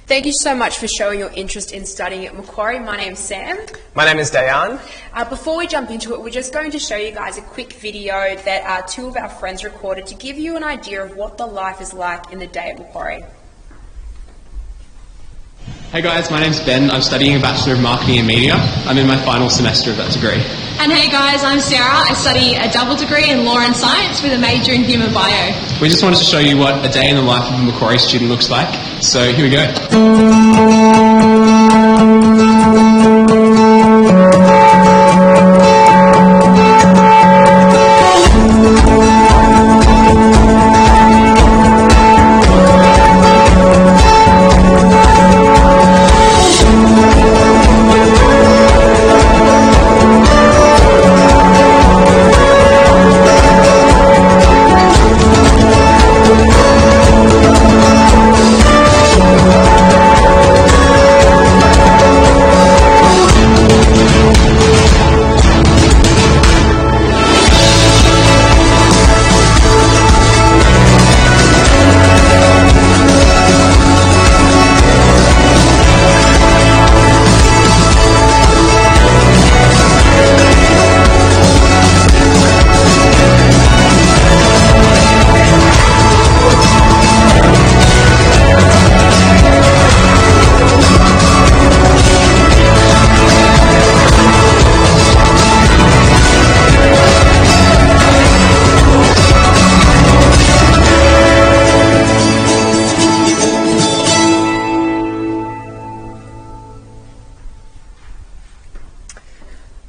Thank you so much for showing your interest in studying at Macquarie. My name's Sam. My name is Dayan. Before we jump into it, we're just going to show you guys a quick video that two of our friends recorded to give you an idea of what the life is like in the day at Macquarie. Hey guys, my name's Ben. I'm studying a Bachelor of Marketing and Media. I'm in my final semester of that degree. And hey guys, I'm Sarah. I study a double degree in Law and Science with a major in Human Bio. We just wanted to show you what a day in the life of a Macquarie student looks like. So here we go.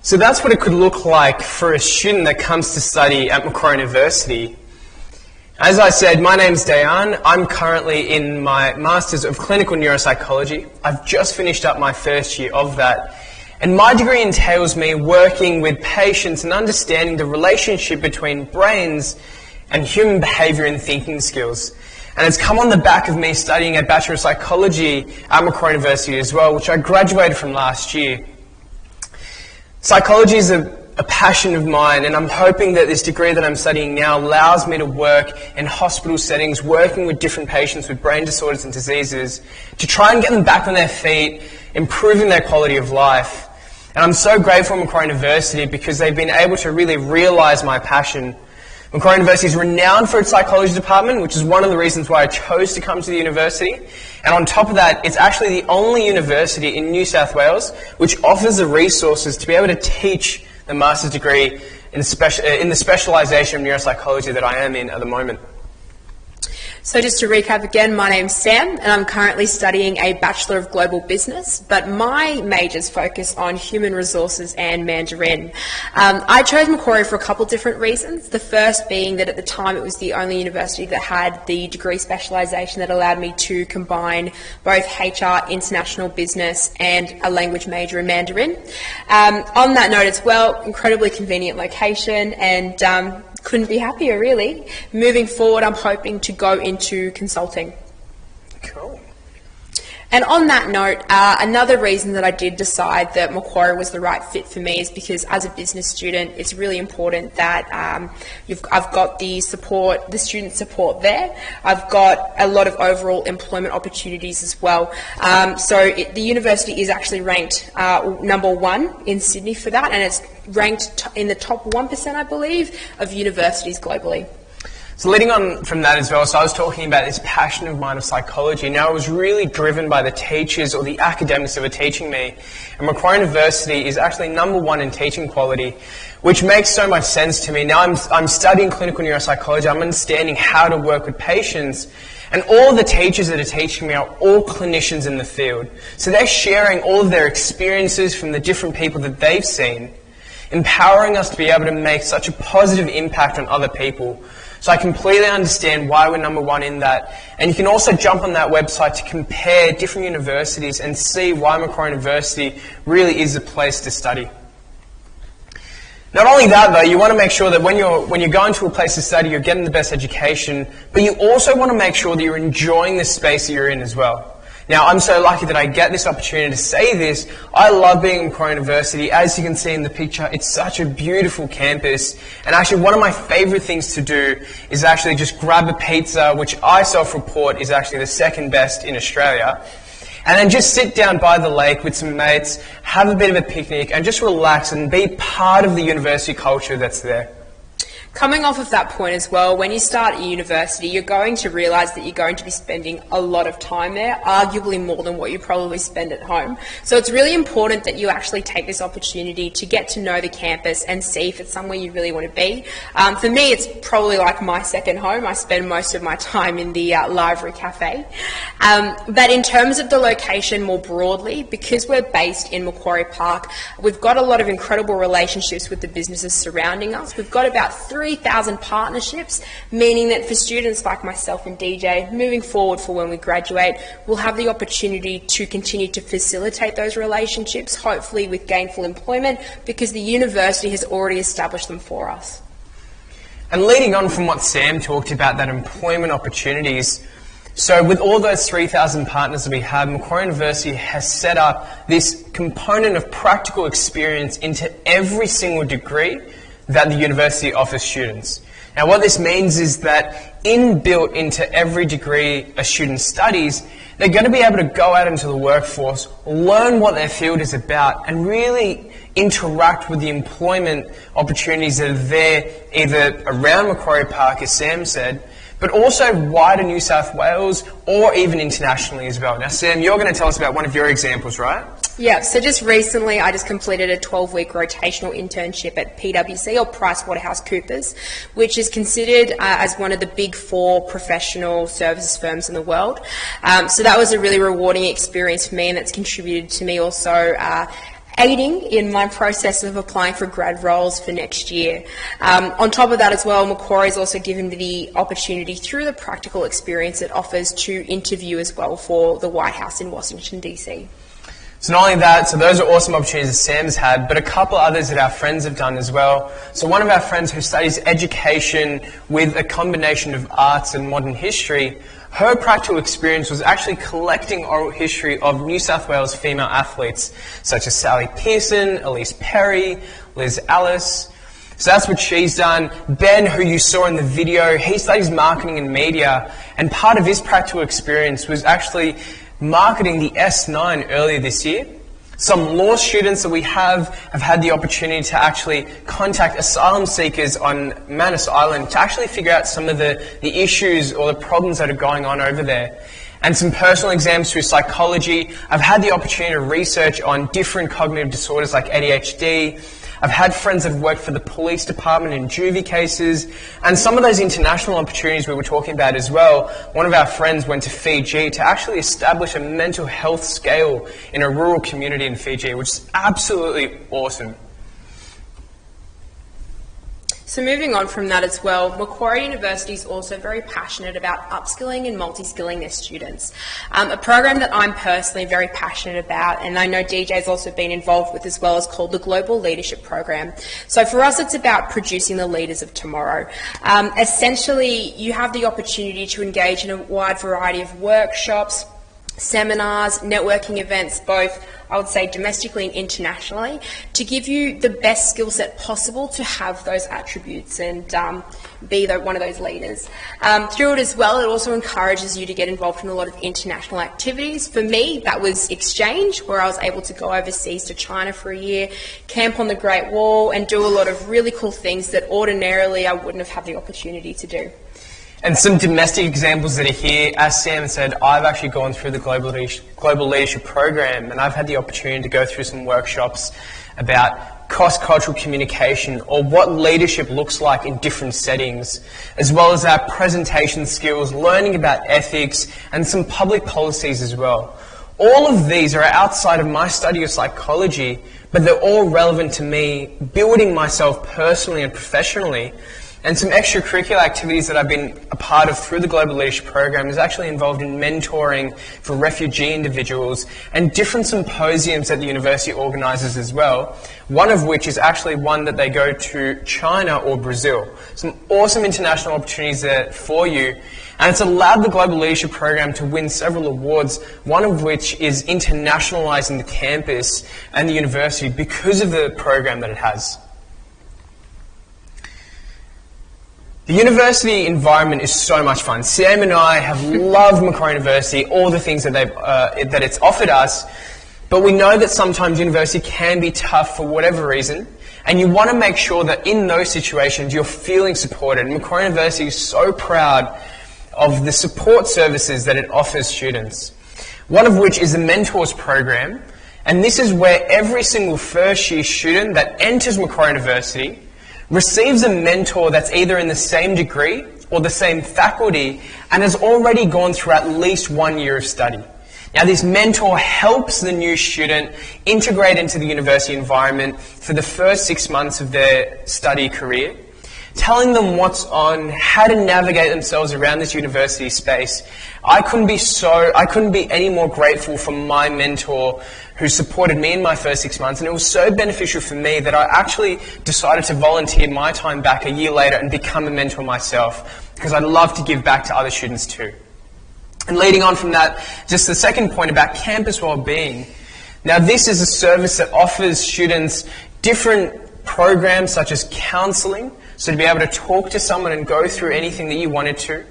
So that's what it could look like for a student that comes to study at Macquarie University. As I said, my name's Dayan. I'm currently in my Masters of Clinical Neuropsychology. I've just finished up my first year of that. And my degree entails me working with patients and understanding the relationship between brains and human behaviour and thinking skills. And it's come on the back of me studying a Bachelor of Psychology at Macquarie University as well, which I graduated from last year. Psychology is a passion of mine, and I'm hoping that this degree that I'm studying now allows me to work in hospital settings, working with different patients with brain disorders and diseases, to try and get them back on their feet, improving their quality of life. And I'm so grateful for Macquarie University because they've been able to really realise my passion. Macquarie University is renowned for its psychology department, which is one of the reasons why I chose to come to the university. And on top of that, it's actually the only university in New South Wales which offers the resources to be able to teach the master's degree in the specialisation of neuropsychology that I am in at the moment. So just to recap again, my name's Sam and I'm currently studying a Bachelor of Global Business, but my majors focus on human resources and Mandarin. I chose Macquarie for a couple different reasons. The first being that at the time it was the only university that had the degree specialisation that allowed me to combine both HR, international business and a language major in Mandarin. On that note as well, incredibly convenient location and couldn't be happier, really. Moving forward, I'm hoping to go into consulting. Cool. And on that note, another reason that I did decide that Macquarie was the right fit for me is because as a business student, it's really important that I've got the support, the student support there. I've got a lot of overall employment opportunities as well. The university is actually ranked #1 in Sydney for that, and it's ranked in the top 1%, I believe, of universities globally. So leading on from that as well, so I was talking about this passion of mine of psychology. Now, it was really driven by the teachers or the academics that were teaching me. And Macquarie University is actually #1 in teaching quality, which makes so much sense to me. Now I'm studying clinical neuropsychology. I'm understanding how to work with patients. And all the teachers that are teaching me are all clinicians in the field. So they're sharing all of their experiences from the different people that they've seen, empowering us to be able to make such a positive impact on other people. So I completely understand why we're #1 in that. And you can also jump on that website to compare different universities and see why Macquarie University really is the place to study. Not only that though, you want to make sure that when you're going to a place to study, you're getting the best education, but you also want to make sure that you're enjoying the space that you're in as well. Now, I'm so lucky that I get this opportunity to say this. I love being at Macquarie University. As you can see in the picture, it's such a beautiful campus. And actually, one of my favourite things to do is actually just grab a pizza, which I self-report is actually the second best in Australia. and then just sit down by the lake with some mates, have a bit of a picnic, and just relax and be part of the university culture that's there. Coming off of that point as well, when you start at university, you're going to realise that you're going to be spending a lot of time there, arguably more than what you probably spend at home. So it's really important that you actually take this opportunity to get to know the campus and see if it's somewhere you really want to be. For me, it's probably like my second home. I spend most of my time in the library cafe. But in terms of the location more broadly, because we're based in Macquarie Park, we've got a lot of incredible relationships with the businesses surrounding us. We've got about 3,000 partnerships, meaning that for students like myself and DJ, moving forward for when we graduate, we'll have the opportunity to continue to facilitate those relationships, hopefully with gainful employment, because the university has already established them for us. And leading on from what Sam talked about, that employment opportunities, so with all those 3,000 partners that we have, Macquarie University has set up this component of practical experience into every single degree that the university offers students. Now what this means is that inbuilt into every degree a student studies, they're going to be able to go out into the workforce, learn what their field is about, and really interact with the employment opportunities that are there either around Macquarie Park, as Sam said, but also wider New South Wales or even internationally as well. Now Sam, you're going to tell us about one of your examples, right? Yeah, so just recently I just completed a 12-week rotational internship at PwC, or PricewaterhouseCoopers, which is considered as one of the big 4 professional services firms in the world. So that was a really rewarding experience for me, and that's contributed to me also aiding in my process of applying for grad roles for next year. On top of that as well, Macquarie has also given me the opportunity through the practical experience it offers to interview as well for the White House in Washington, DC. So not only that, so those are awesome opportunities that Sam's had, but a couple others that our friends have done as well. So one of our friends who studies education with a combination of arts and modern history, her practical experience was actually collecting oral history of New South Wales female athletes, such as Sally Pearson, Elise Perry, Liz Alice. So that's what she's done. Ben, who you saw in the video, he studies marketing and media, and part of his practical experience was actually marketing the S9 earlier this year. Some law students that we have had the opportunity to actually contact asylum seekers on Manus Island to actually figure out some of the issues or the problems that are going on over there. And some personal exams through psychology. I've had the opportunity to research on different cognitive disorders like ADHD. I've had friends that have worked for the police department in juvie cases, and some of those international opportunities we were talking about as well. One of our friends went to Fiji to actually establish a mental health scale in a rural community in Fiji, which is absolutely awesome. So moving on from that as well, Macquarie University is also very passionate about upskilling and multi-skilling their students. A program that I'm personally very passionate about, and I know DJ's also been involved with as well, is called the Global Leadership Program. So for us, it's about producing the leaders of tomorrow. Essentially, you have the opportunity to engage in a wide variety of workshops, seminars, networking events, both I would say domestically and internationally, to give you the best skill set possible to have those attributes and be one of those leaders. Through it as well, it also encourages you to get involved in a lot of international activities. For me, that was exchange, where I was able to go overseas to China for a year, camp on the Great Wall, and do a lot of really cool things that ordinarily I wouldn't have had the opportunity to do. And some domestic examples that are here, as Sam said, I've actually gone through the Global Leadership Program, and I've had the opportunity to go through some workshops about cross-cultural communication, or what leadership looks like in different settings, as well as our presentation skills, learning about ethics, and some public policies as well. All of these are outside of my study of psychology, but they're all relevant to me building myself personally and professionally. And some extracurricular activities that I've been a part of through the Global Leadership Program is actually involved in mentoring for refugee individuals and different symposiums that the university organises as well, one of which is actually one that they go to China or Brazil. Some awesome international opportunities there for you. And it's allowed the Global Leadership Program to win several awards, one of which is internationalising the campus and the university because of the program that it has. The university environment is so much fun. Sam and I have loved Macquarie University, all the things that that it's offered us, but we know that sometimes university can be tough for whatever reason, and you want to make sure that in those situations you're feeling supported. Macquarie University is so proud of the support services that it offers students, one of which is the Mentors program, and this is where every single first year student that enters Macquarie University receives a mentor that's either in the same degree or the same faculty and has already gone through at least 1 year of study. Now, this mentor helps the new student integrate into the university environment for the first 6 months of their study career, telling them what's on, how to navigate themselves around this university space. I couldn't be any more grateful for my mentor who supported me in my first 6 months, and it was so beneficial for me that I actually decided to volunteer my time back a year later and become a mentor myself, because I love to give back to other students too. And leading on from that, just the second point about campus wellbeing. Now, this is a service that offers students different programs such as counselling, so to be able to talk to someone and go through anything that you wanted to.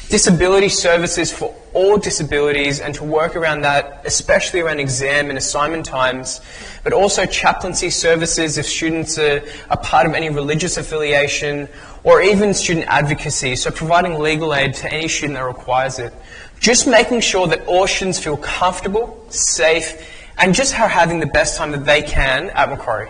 Disability services for all disabilities and to work around that, especially around exam and assignment times, but also chaplaincy services if students are a part of any religious affiliation, or even student advocacy, so providing legal aid to any student that requires it. Just making sure that all students feel comfortable, safe, and just are having the best time that they can at Macquarie.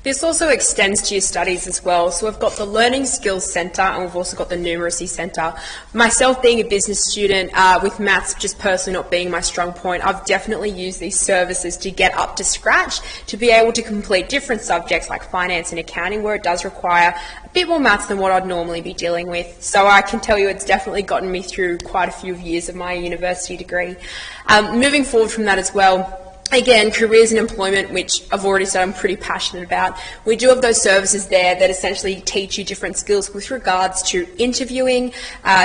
This also extends to your studies as well. So we've got the Learning Skills Centre and we've also got the Numeracy Centre. Myself being a business student, with maths just personally not being my strong point, I've definitely used these services to get up to scratch, to be able to complete different subjects like finance and accounting, where it does require a bit more maths than what I'd normally be dealing with. So I can tell you it's definitely gotten me through quite a few years of my university degree. Moving forward from that as well, again, careers and employment, which I've already said I'm pretty passionate about. We do have those services there that essentially teach you different skills with regards to interviewing,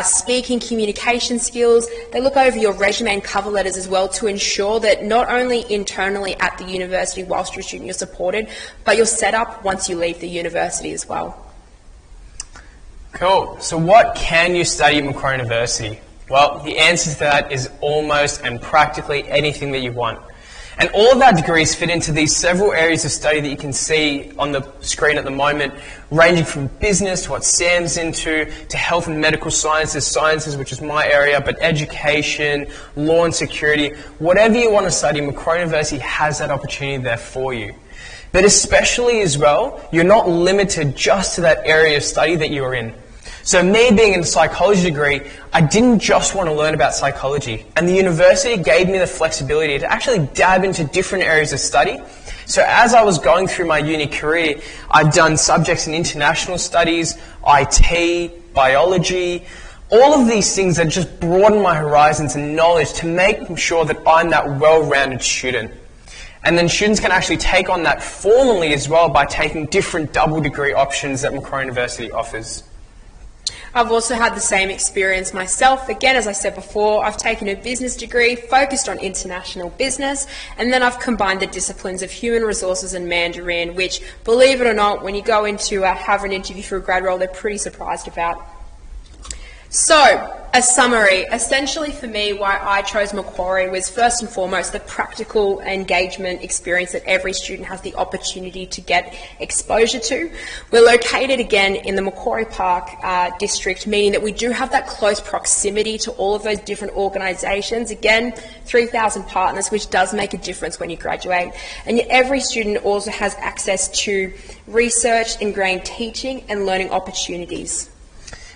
speaking, communication skills. They look over your resume and cover letters as well to ensure that not only internally at the university whilst you're a student you're supported, but you're set up once you leave the university as well. Cool. So what can you study at Macquarie University? Well, the answer to that is almost and practically anything that you want. And all of our degrees fit into these several areas of study that you can see on the screen at the moment, ranging from business to what Sam's into, to health and medical sciences, which is my area, but education, law and security. Whatever you want to study, Macquarie University has that opportunity there for you. But especially as well, you're not limited just to that area of study that you're in. So me being in a psychology degree, I didn't just want to learn about psychology, and the university gave me the flexibility to actually dab into different areas of study. So as I was going through my uni career, I've done subjects in international studies, IT, biology, all of these things that just broaden my horizons and knowledge to make sure that I'm that well-rounded student. And then students can actually take on that formally as well by taking different double degree options that Macquarie University offers. I've also had the same experience myself. Again, as I said before, I've taken a business degree focused on international business, and then I've combined the disciplines of human resources and Mandarin, which, believe it or not, when you go into have an interview for a grad role, they're pretty surprised about. So, a summary. Essentially for me, why I chose Macquarie was first and foremost the practical engagement experience that every student has the opportunity to get exposure to. We're located again in the Macquarie Park district, meaning that we do have that close proximity to all of those different organisations. Again, 3,000 partners, which does make a difference when you graduate. And yet every student also has access to research, ingrained teaching and learning opportunities.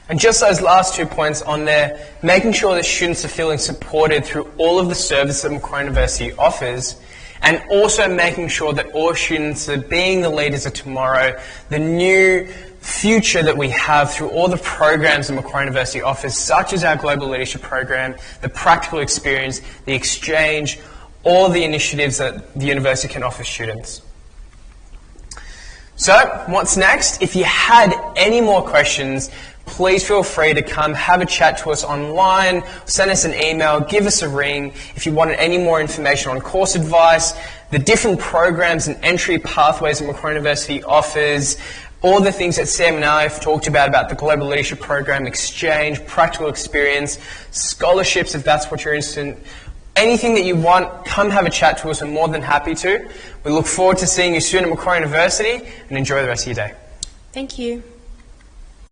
And just those last 2 points on there, making sure that students are feeling supported through all of the services that Macquarie University offers, and also making sure that all students are being the leaders of tomorrow, the new future that we have through all the programs that Macquarie University offers, such as our Global Leadership Program, the practical experience, the exchange, all the initiatives that the university can offer students. So, what's next? If you had any more questions, please feel free to come have a chat to us online, send us an email, give us a ring. If you wanted any more information on course advice, the different programs and entry pathways that Macquarie University offers, all the things that Sam and I have talked about the Global Leadership Program, exchange, practical experience, scholarships if that's what you're interested in. Anything that you want, come have a chat to us. We're more than happy to. We look forward to seeing you soon at Macquarie University, and enjoy the rest of your day. Thank you.